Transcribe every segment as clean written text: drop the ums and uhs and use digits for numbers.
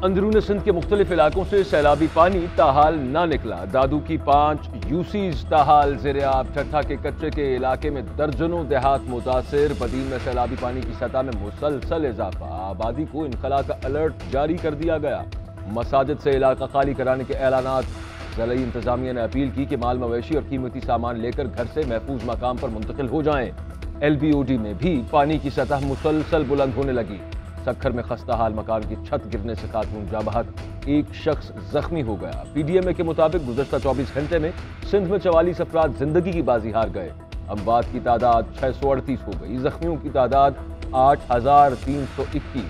अंदरून सिंध के मुख्तलिफ इलाकों से सैलाबी पानी ताहाल ना निकला। दादू की 5 यूसीज ताहाल ज़ेर-ए-आब। ठट्ठा के कच्चे के इलाके में दर्जनों देहात मुतासिर। बदीन में सैलाबी पानी की सतह में मुसलसल इजाफा। आबादी को इनखला का अलर्ट जारी कर दिया गया। मसाजिद से इलाका खाली कराने के ऐलानात। ज़िला इंतजामिया ने अपील की कि माल मवेशी और कीमती सामान लेकर घर से महफूज मकाम पर मुंतकिल हो जाएं। LBOD में भी पानी की सतह मुसलसल बुलंद होने लगी। सक्खर में खस्ता हाल मकान की छत गिरने से खातून जाँ बहक, एक शख्स जख्मी हो गया। PDMA के मुताबिक गुज़श्ता 24 घंटे में सिंध में 44 अफराद जिंदगी की बाजी हार गए। अमवात की तादाद 638 हो गई। जख्मियों की तादाद 8321।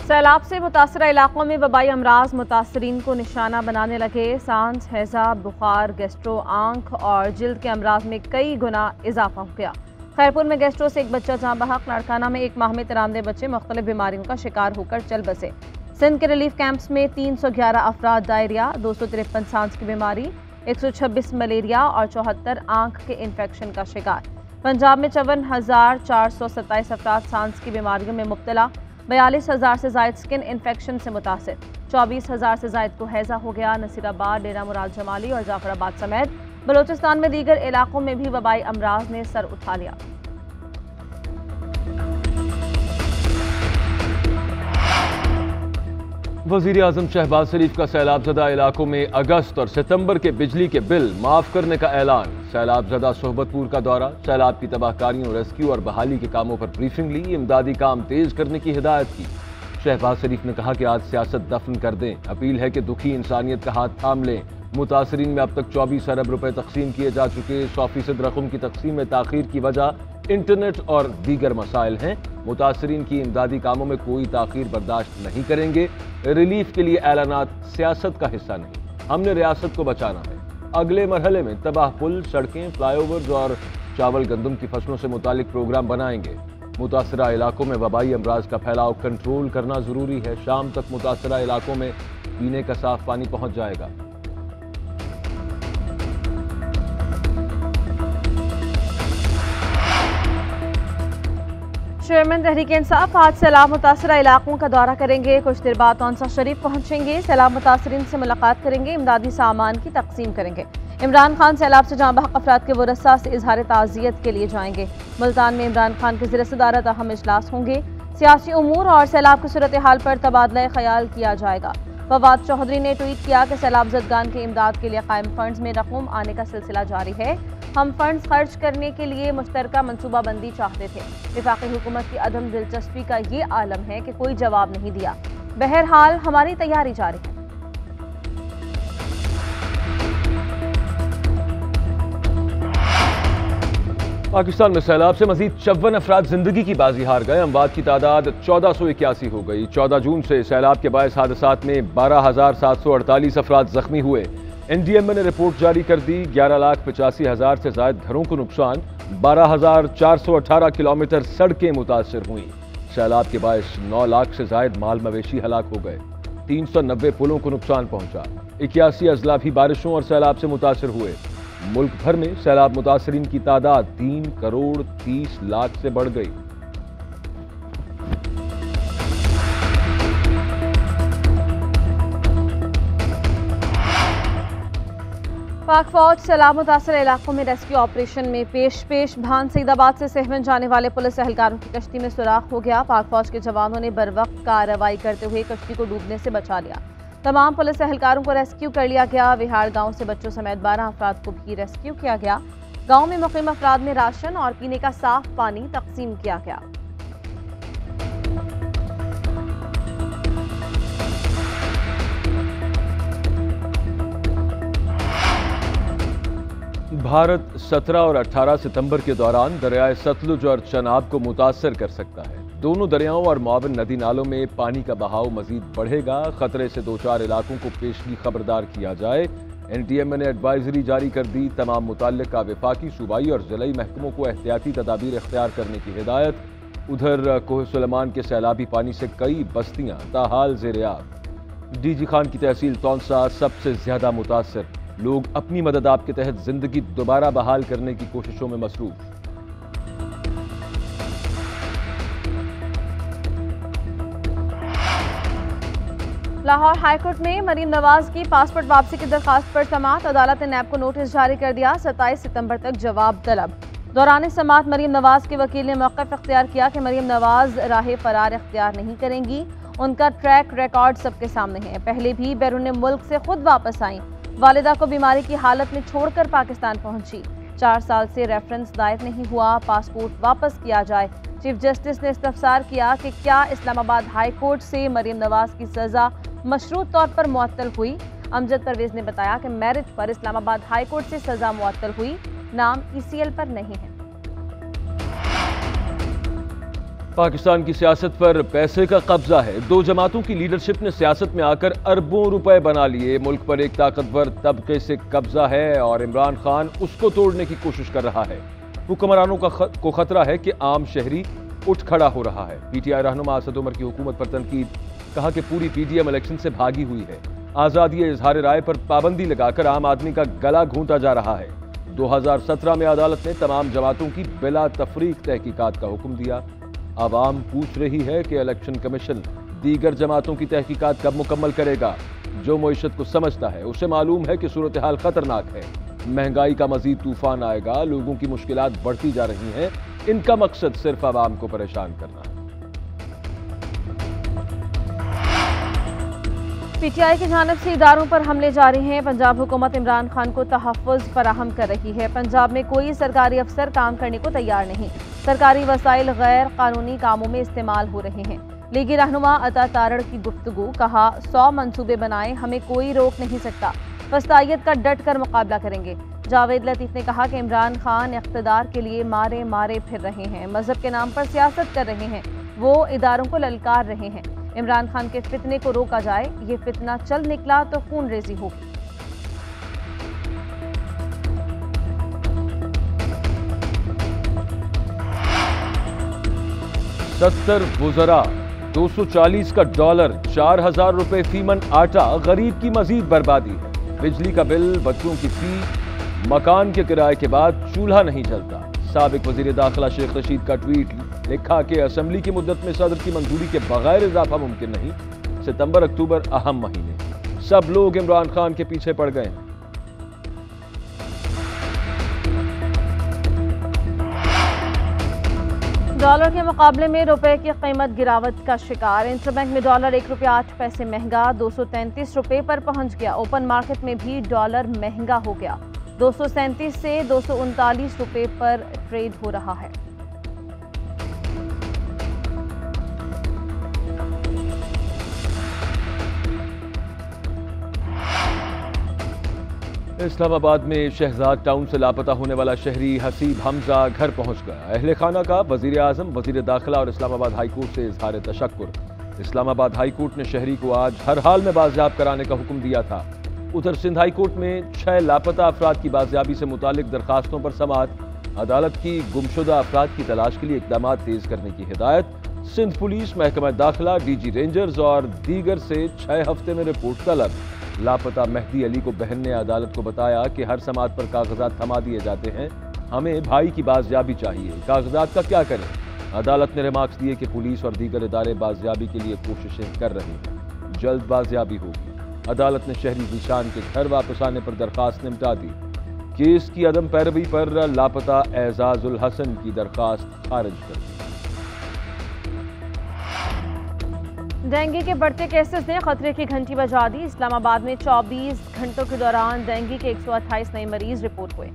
सैलाब से मुतासरा इलाकों में वबाई अमराज मुतासरीन को निशाना बनाने लगे। सांस, हैजा, बुखार, गैस्ट्रो, आंख और जिल्द के अमराज में कई गुना इजाफा हो गया। खैरपुर में गैस्ट्रो से एक बच्चा जाँ बहक। लाड़काना में एक माह में 93 बच्चे मुख्तलिफ बीमारियों का शिकार होकर चल बसे। सिंध के रिलीफ कैंप्स में 311 अफराद डायरिया, 253 सांस की बीमारी, 126 मलेरिया और 74 आंख के इन्फेक्शन का शिकार। पंजाब में 54,427 अफराद सांस की बीमारियों में मुब्तला। 42,000 से जायद स्किन इन्फेक्शन से मुतासिर। 24,000 से जायद को हैजा हो गया। नसीराबाद, डेरा मुराद जमाली और जाफराबाद समेत बलोचिस्तान में दीगर इलाकों में भी वबाई अमराज ने सर उठा लिया। वज़ीर आज़म शहबाज शरीफ का सैलाब ज़दा इलाकों में अगस्त और सितंबर के बिजली के बिल माफ करने का ऐलान। सैलाब ज़दा सोहबतपुर का दौरा। सैलाब की तबाहकारियों, रेस्क्यू और बहाली के कामों पर ब्रीफिंग ली। इमदादी काम तेज करने की हिदायत की। शहबाज शरीफ ने कहा कि आज सियासत दफन कर दें। अपील है कि दुखी इंसानियत का हाथ थाम लें। मुतासरीन में अब तक 24 अरब रुपए तकसीम किए जा चुके। 100% रकम की तकसीम में ताखीर की वजह इंटरनेट और दीगर मसाइल हैं। मुतासरीन की इमदादी कामों में कोई ताखीर बर्दाश्त नहीं करेंगे। रिलीफ के लिए ऐलानात सियासत का हिस्सा नहीं, हमने रियासत को बचाना है। अगले मरहले में तबाह पुल, सड़कें, फ्लाईओवर्स और चावल गंदम की फसलों से मुतालिक प्रोग्राम बनाएंगे। मुतासरा इलाकों में वबाई अमराज का फैलाव कंट्रोल करना जरूरी है। शाम तक मुतासरा इलाकों में पीने का साफ पानी पहुंच जाएगा। चेयरमैन तहरीक इंसाफ आज सैलाब मुतासरा इलाकों का दौरा करेंगे। कुछ देर बाद तौंसा शरीफ पहुंचेंगे। सैलाब मुतासरीन से मुलाकात करेंगे। इमदादी सामान की तकसीम करेंगे। इमरान खान सैलाब से जाँ बहक अफराद के वरसा से इजहार ताज़ियत के लिए जाएंगे। मुल्तान में इमरान खान के ज़िर सदारत अहम इजलास होंगे। सियासी उमूर और सैलाब की सूरत हाल पर तबादला ख्याल किया जाएगा। फवाद चौधरी ने ट्वीट किया कि सैलाब ज़दगान की इमदाद के लिए कायम फंड्स में रकम आने का सिलसिला जारी है। हम फंड्स खर्च करने के लिए मुश्तरका मनसूबाबंदी चाहते थे। वफाकी हुकूमत की अदम दिलचस्पी का ये आलम है कि कोई जवाब नहीं दिया। बहरहाल हमारी तैयारी जारी है। पाकिस्तान में सैलाब से मजीद 54 अफराद जिंदगी की बाजी हार गए। अमवात की तादाद 1481 हो गई। 14 जून से सैलाब के बायस हादसात में 12,748 अफराद जख्मी हुए। NDMA ने रिपोर्ट जारी कर दी। 11,85,000 से ज्यादा घरों को नुकसान। 12,418 किलोमीटर सड़कें मुतासर हुई। सैलाब के बायस 9 लाख से ज्यादा माल मवेशी हलाक हो गए। 390 पुलों को नुकसान पहुंचा। 81 अजला भी बारिशों और सैलाब से मुतासर हुए। मुल्क भर में सैलाब मुतासरीन की तादाद 3 करोड़ 30 लाख से बढ़ गई। पाक फौज सैलाब मुतासर इलाकों में रेस्क्यू ऑपरेशन में पेश भान सईदाबाद से सहवन जाने वाले पुलिस एहलकारों की कश्ती में सुराख हो गया। पाक फौज के जवानों ने बर वक्त कार्रवाई करते हुए कश्ती को डूबने से बचा लिया। तमाम पुलिस एहलकारों को रेस्क्यू कर लिया गया। विहाड़ गांव से बच्चों समेत 12 अफराद को भी रेस्क्यू किया गया। गांव में मुकीम अफराद में राशन और पीने का साफ पानी तकसीम किया गया। भारत 17 और 18 सितंबर के दौरान दरियाए सतलुज और चनाब को मुतासर कर सकता है। दोनों दरियाओं और मुआविन नदी नालों में पानी का बहाव मजीद बढ़ेगा। खतरे से 2-4 इलाकों को पेशगी खबरदार किया जाए। NDMA ने एडवाइजरी जारी कर दी। तमाम मुतल्लिका वफाकी, सूबाई और जिलाई महकमों को एहतियाती तदाबीर इख्तियार करने की हिदायत। उधर कोह सुलेमान के सैलाबी पानी से कई बस्तियां ताहाल ज़ेर-ए-आब। DG खान की तहसील तौंसा सबसे ज्यादा मुतासर। लोग अपनी मदद आप के तहत जिंदगी दोबारा बहाल करने की कोशिशों में मसरूफ। लाहौर हाईकोर्ट में मरीम नवाज की पासपोर्ट वापसी की दरखास्त पर समाअत। अदालत ने नैब को नोटिस जारी कर दिया। 27 सितंबर तक जवाब तलब। दौरान समाअत मरीम नवाज के वकील ने मौक़िफ़ इख्तियार किया कि मरीम नवाज राह फरार इख्तियार नहीं करेंगी। उनका ट्रैक रिकॉर्ड सबके सामने है। पहले भी बैरून मुल्क से खुद वापस आईं। वालिदा को बीमारी की हालत में छोड़कर पाकिस्तान पहुंची। 4 साल से रेफरेंस दायर नहीं हुआ, पासपोर्ट वापस किया जाए। चीफ जस्टिस ने इस्तफसार किया कि क्या इस्लामाबाद हाई कोर्ट से मरीम नवाज की सज़ा मशरूत तौर पर मुअत्तल हुई। अमजद परवेज ने बताया कि मेरिट पर इस्लामाबाद हाई कोर्ट से सज़ा मुअत्तल हुई, नाम ECL पर नहीं है। पाकिस्तान की सियासत पर पैसे का कब्जा है। 2 जमातों की लीडरशिप ने सियासत में आकर अरबों रुपए बना लिए। मुल्क पर एक ताकतवर तबके से कब्जा है और इमरान खान उसको तोड़ने की कोशिश कर रहा है। हुक्मरानों को खतरा है कि आम शहरी उठ खड़ा हो रहा है। PTI रहनुमा असद उमर की हुकूमत पर तनकीद, कहा कि पूरी PDM इलेक्शन से भागी हुई है। आज़ादी इजहार राय पर पाबंदी लगाकर आम आदमी का गला घूंटा जा रहा है। 2017 में अदालत ने तमाम जमातों की बिला तफरीक तहकीकात का हुक्म दिया। आवाम पूछ रही है कि इलेक्शन कमीशन दीगर जमातों की तहकीकात कब मुकम्मल करेगा। जो मईशत को समझता है उसे मालूम है कि सूरत हाल खतरनाक है। महंगाई का मजीद तूफान आएगा, लोगों की मुश्किलात बढ़ती जा रही हैं। इनका मकसद सिर्फ आवाम को परेशान करना है। PTI की जानिब से इदारों पर हमले जारी हैं। पंजाब हुकूमत इमरान खान को तहफ़्फ़ुज़ फराहम कर रही है। पंजाब में कोई सरकारी अफसर काम करने को तैयार नहीं। सरकारी वसाइल गैर कानूनी कामों में इस्तेमाल हो रहे हैं। लीगी रहनुमा अता तारड़ की गुफ्तगू, कहा 100 मंसूबे बनाए, हमें कोई रोक नहीं सकता। वस्तायत का डट कर मुकाबला करेंगे। जावेद लतीफ़ ने कहा कि इमरान खान इख्तिदार के लिए मारे मारे फिर रहे हैं, मजहब के नाम पर सियासत कर रहे हैं, वो इदारों को ललकार रहे हैं। इमरान खान के फितने को रोका जाए, ये फितना चल निकला तो खून रेजी होगी। $70 वुज़रा, 240 का डॉलर, 4000 रुपए फीमन आटा, गरीब की मजीद बर्बादी है। बिजली का बिल, बच्चों की फी, मकान के किराए के बाद चूल्हा नहीं जलता। साबिक वजीर दाखिला शेख रशीद का ट्वीट, लिखा कि असेंबली की मुद्दत में सदर की मंजूरी के बगैर इजाफा मुमकिन नहीं। सितंबर अक्टूबर अहम महीने, सब लोग इमरान खान के पीछे पड़ गए। डॉलर के मुकाबले में रुपए की कीमत गिरावट का शिकार। इंटरबैंक में डॉलर 1 रुपया 8 पैसे महंगा 233 रुपए पर पहुंच गया। ओपन मार्केट में भी डॉलर महंगा हो गया, 237 से 239 रुपए पर ट्रेड हो रहा है। इस्लामाबाद में शहजाद टाउन से लापता होने वाला शहरी हसीब हमजा घर पहुंच गया। अहले खाना का वजीर आजम, वजीर दाखिला और इस्लामाबाद हाई कोर्ट से इजहार तशक्कुर। इस्लामाबाद हाई कोर्ट ने शहरी को आज हर हाल में बाजियाब कराने का हुक्म दिया था। उधर सिंध हाई कोर्ट में 6 लापता अफराद की बाजियाबी से मुतालिक दरखास्तों पर समाअत। अदालत की गुमशुदा अफराद की तलाश के लिए इकदाम तेज करने की हिदायत। सिंध पुलिस, महकमा दाखिला, DG रेंजर्स और दीगर से 6 हफ्ते में रिपोर्ट तलब। लापता मेहदी अली को बहन ने अदालत को बताया कि हर समाअत पर कागजात थमा दिए जाते हैं, हमें भाई की बाजियाबी चाहिए, कागजात का क्या करें। अदालत ने रिमार्क्स दिए कि पुलिस और दीगर इदारे बाजियाबी के लिए कोशिशें कर रहे हैं, जल्द बाजियाबी होगी। अदालत ने शहरी जीशान के घर वापस आने पर दरखास्त निपटा दी। केस की अदम पैरवी पर लापता एजाजुल हसन की दरखास्त खारिज कर दी। डेंगू के बढ़ते केसेस ने खतरे की घंटी बजा दी। इस्लामाबाद में 24 घंटों के दौरान डेंगू के 128 नए मरीज रिपोर्ट हुए।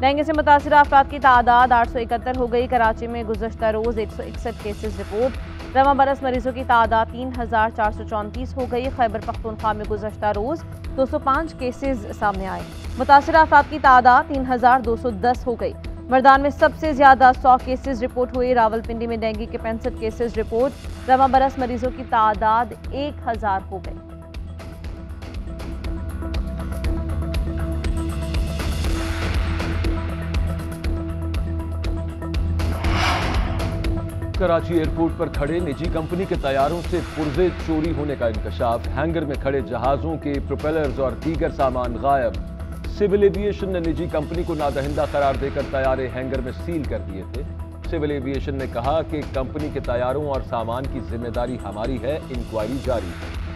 डेंगू से मुतासर अफराद की तादाद 871 हो गई। कराची में गुज़श्ता रोज़ 161 केसेस रिपोर्ट। रवां बरस मरीजों की तादाद 3434 हो गई। खैबर पख्तूनख्वा में गुज़श्ता रोज़ 205 केसेस सामने आए। मुतासर अफराद की तादाद 3210 हो गई। मर्दान में सबसे ज्यादा 100 केसेस रिपोर्ट हुए। रावलपिंडी में डेंगू के 65 केसेस रिपोर्ट। रवां बरस मरीजों की तादाद 1000 हो गई। कराची एयरपोर्ट पर खड़े निजी कंपनी के तैयारों से पुर्जे चोरी होने का इंकशाफ। हैंगर में खड़े जहाजों के प्रोपेलर्स और दीगर सामान गायब। सिविल एविएशन ने निजी कंपनी को नादहिंदा करार देकर तैयारे हैंगर में सील कर दिए थे। सिविल एविएशन ने कहा कि कंपनी के तैयारों और सामान की जिम्मेदारी हमारी है, इंक्वायरी जारी है।